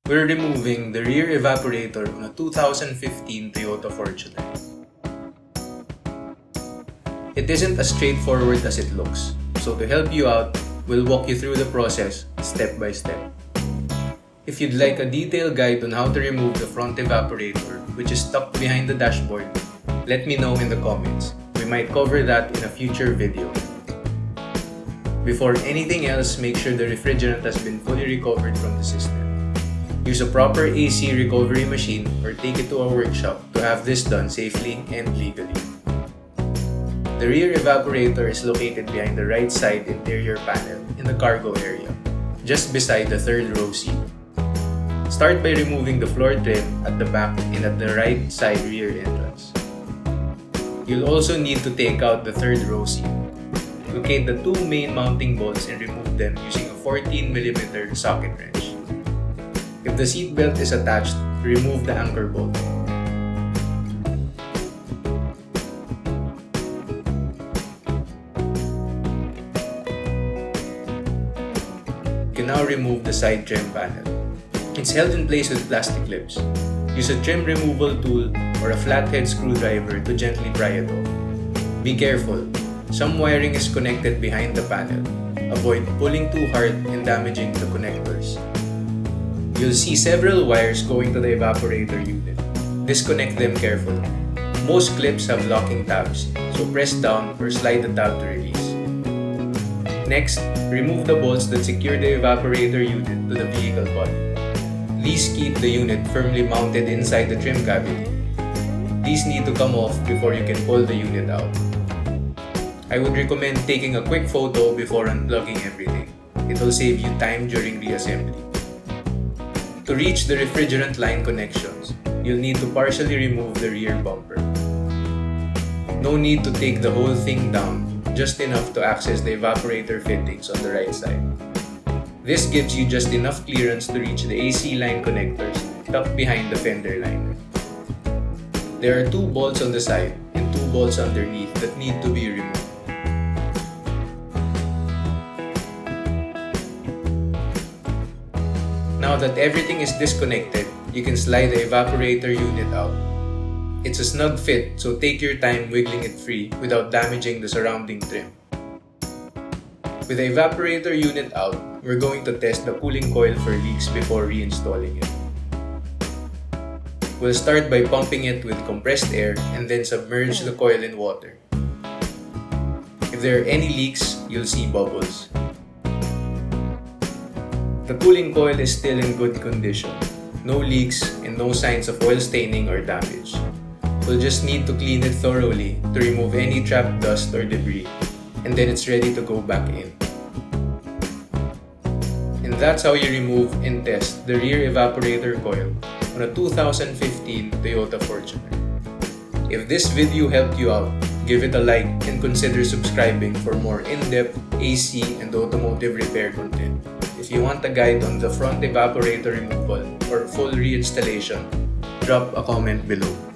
We're removing the rear evaporator on a 2015 Toyota Fortuner. It isn't as straightforward as it looks, so to help you out, we'll walk you through the process step by step. If you'd like a detailed guide on how to remove the front evaporator, which is tucked behind the dashboard, let me know in the comments. We might cover that in a future video. Before anything else, make sure the refrigerant has been fully recovered from the system. Use a proper AC recovery machine or take it to a workshop to have this done safely and legally. The rear evaporator is located behind the right side interior panel in the cargo area, just beside the third row seat. Start by removing the floor trim at the back and at the right side rear entrance. You'll also need to take out the third row seat. Locate the two main mounting bolts and remove them using a 14mm socket wrench. If the seat belt is attached, remove the anchor bolt. You can now remove the side trim panel. It's held in place with plastic clips. Use a trim removal tool or a flathead screwdriver to gently pry it off. Be careful, some wiring is connected behind the panel. Avoid pulling too hard and damaging the connectors. You'll see several wires going to the evaporator unit. Disconnect them carefully. Most clips have locking tabs, so press down or slide the tab to release. Next, remove the bolts that secure the evaporator unit to the vehicle body. These keep the unit firmly mounted inside the trim cavity. These need to come off before you can pull the unit out. I would recommend taking a quick photo before unplugging everything. It will save you time during reassembly. To reach the refrigerant line connections, you'll need to partially remove the rear bumper. No need to take the whole thing down, just enough to access the evaporator fittings on the right side. This gives you just enough clearance to reach the AC line connectors tucked behind the fender liner. There are two bolts on the side and two bolts underneath that need to be removed. Now that everything is disconnected, you can slide the evaporator unit out. It's a snug fit, so take your time wiggling it free without damaging the surrounding trim. With the evaporator unit out, we're going to test the cooling coil for leaks before reinstalling it. We'll start by pumping it with compressed air and then submerge the coil in water. If there are any leaks, you'll see bubbles. The cooling coil is still in good condition, no leaks and no signs of oil staining or damage. We'll just need to clean it thoroughly to remove any trapped dust or debris, and then it's ready to go back in. And that's how you remove and test the rear evaporator coil on a 2015 Toyota Fortuner. If this video helped you out, give it a like and consider subscribing for more in-depth AC and automotive repair content. If you want a guide on the front evaporator removal or full reinstallation, drop a comment below.